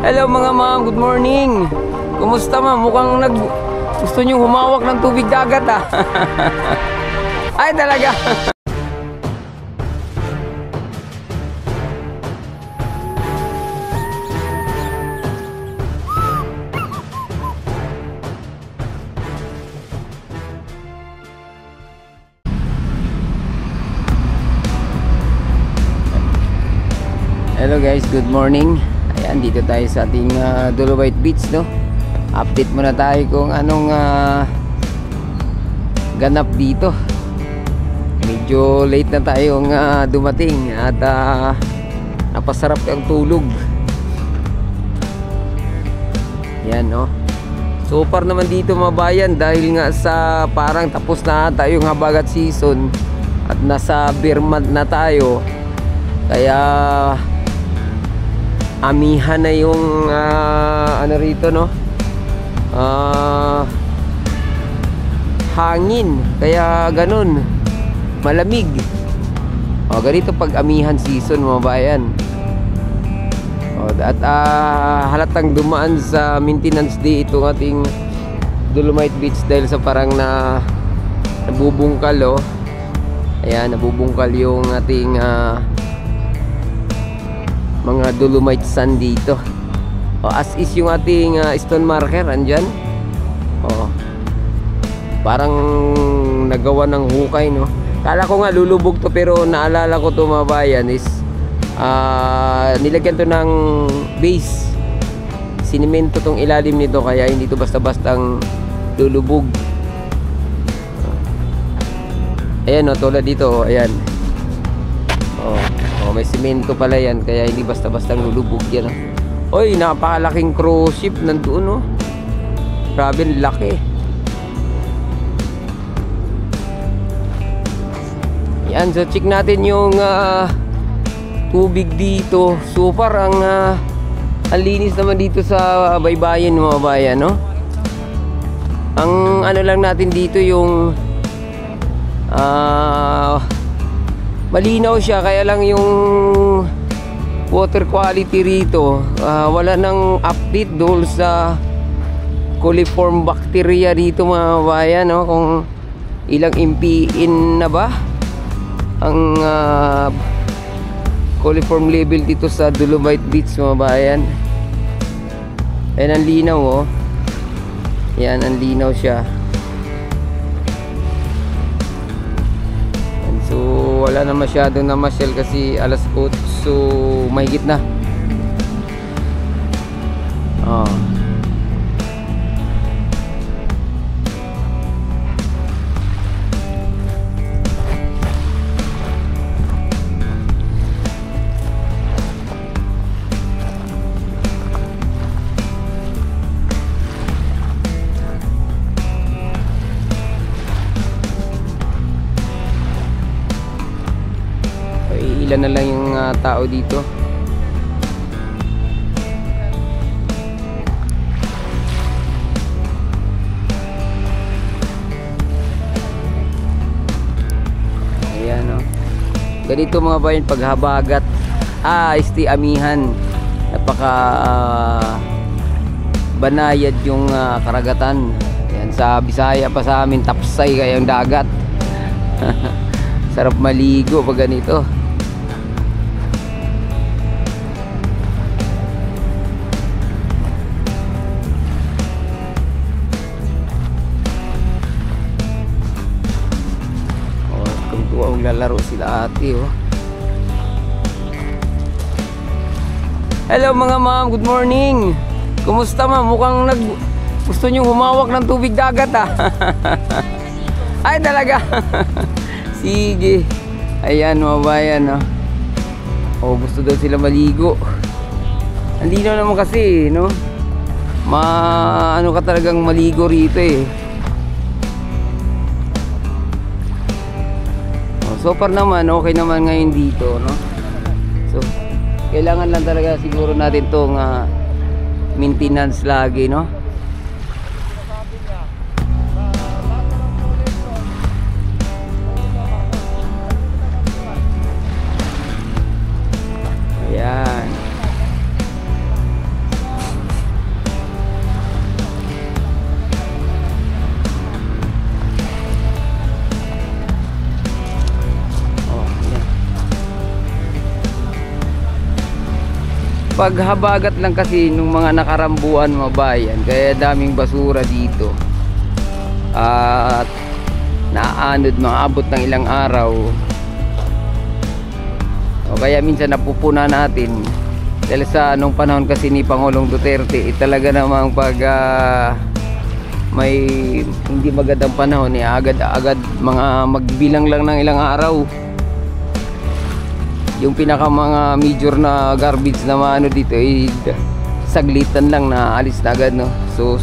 Hello mga ma'am, good morning. Kumusta ma'am? Mukhang gusto nyo humawak ng tubig dagat ah. Ay talaga. Hello guys, good morning. Ayan, dito tayo sa ating Dolomite Beach, no? Update muna tayo kung anong ganap dito. Medyo late na tayong dumating at napasarap ang tulog. Yan, no? So far naman dito mga bayan, dahil nga sa parang tapos na tayong habagat season at nasa beer month na tayo, kaya amihan na yung ano rito, no? Hangin, kaya ganun, malamig. Ganito pag amihan season mga bayan. At halatang dumaan sa maintenance day itong ating Dolomite Beach dahil sa parang nabubungkal, oh. Ayan, nabubungkal yung ating mga Dolomite sand dito. As is yung ating stone marker andyan. Parang nagawa ng hukay, no? Kala ko nga lulubog to, pero naalala ko to mga bayan is nilagyan to ng base. Sinimento tong ilalim nito, kaya hindi to basta-bastang lulubog. Ayan, no, tulad dito, ayan. May simento pala yan, kaya hindi basta-basta lulubog yan. Oy, napakalaking cruise ship nandoon, no? Grabe, laki. Yan, so check natin yung tubig dito. So far, ang linis naman dito sa baybayin mga bayan, no? Ang ano lang natin dito yung malinaw siya, kaya lang yung water quality rito wala nang update doon sa coliform bacteria dito mga bayan, no? Kung ilang MPN na ba ang coliform level dito sa Dolomite Beach mga bayan. Ayan ang linaw, oh. Yan ang linaw siya. Wala na masyadong namasyal kasi alas 8, so mahigit na. Ilan na lang yung tao dito. Ayan, no? Ganito mga bayan paghabagat. Isti amihan. Napaka banayad yung karagatan. Ayan, sa Bisaya pa sa amin, tapsay kayang dagat. Sarap maligo pag ganito. Lalaro sila ate, oh. Hello mga ma'am, good morning. Kumusta ma'am? Mukhang gusto nyo humawak ng tubig dagat ah. Ay talaga. Sige. Ayan mga bayan, oh. Gusto daw sila maligo. Ang linaw naman kasi, no? Ano ka talagang maligo rito, eh. So far naman, okay naman ngayon dito, no? So, kailangan lang talaga siguro natin itong maintenance lagi, no? Ayan. paghabagat lang kasi nung mga nakarambuan mga bayan, kaya daming basura dito at naaanod, maabot ng ilang araw o kaya minsan napupuna natin dahil sa nung panahon kasi ni Pangulong Duterte talaga namang pag may hindi magandang panahon agad-agad mga magbilang lang ng ilang araw yung pinaka mga major na garbage na maano dito ay saglitan lang na alis na agad, no? So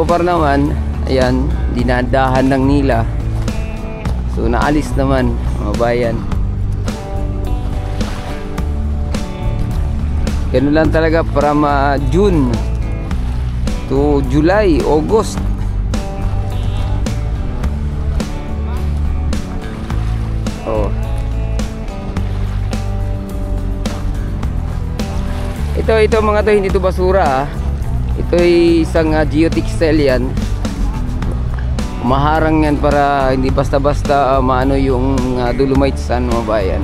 far naman ayan, dinadahan lang nila, so naalis naman mga bayan. Ganun lang talaga from June to July, August. Oh. Ito mga to, hindi to basura. Ito ay isang geotextile yan. Maharang yan para hindi basta-basta maano yung dolomite sand mga bayan.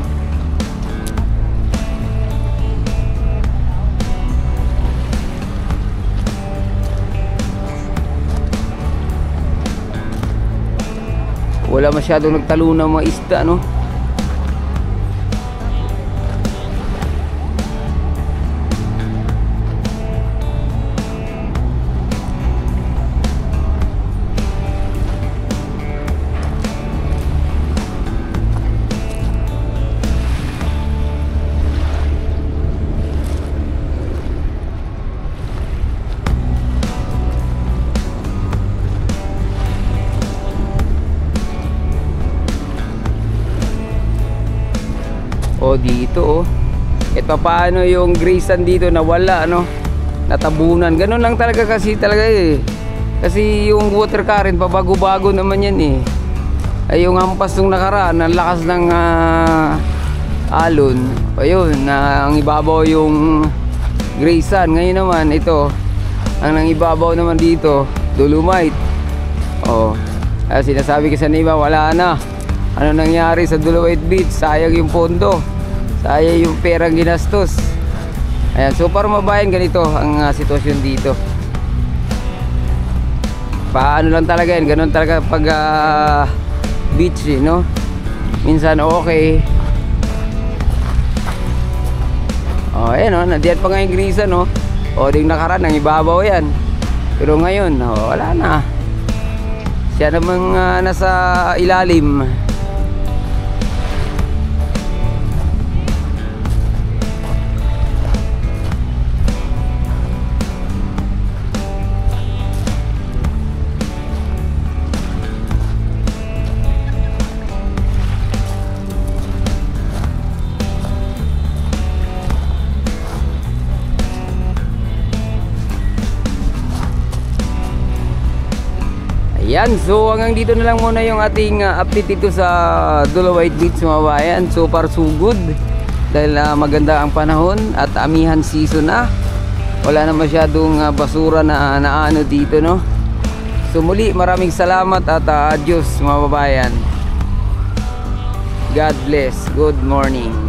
Wala masyadong nagtalo ng mga isda, no? O dito ito paano yung grasan dito na wala, no, natabunan, ganun lang talaga kasi kasi yung water current pabago-bago naman yan ay yung hampas nung nakaraan ang lakas ng alon ayun na ang ibabaw yung grasan. Ngayon naman ito ang nang ibabaw naman dito dolomite. Sinasabi ko sa iba, wala na, ano nangyari sa Dolomite Beach, sayang yung pondo, sayang yung perang ginastos. Ayan, so para mabayan ganito ang sitwasyon dito. Paano lang talaga yan, ganun talaga pag beach, no? Minsan okay. Ayan, nandiyan pa nga yung grisa, no? Ding nakaraan, ang ibabaw yan. Pero ngayon, wala na. Siya namang nasa ilalim. Yan, so hanggang dito na lang muna yung ating update dito sa Dolomite Beach mga bayan. So far so good dahil maganda ang panahon at amihan season na. Wala na masyadong basura na naano dito, no. So muli maraming salamat at adios mga babayan. God bless. Good morning.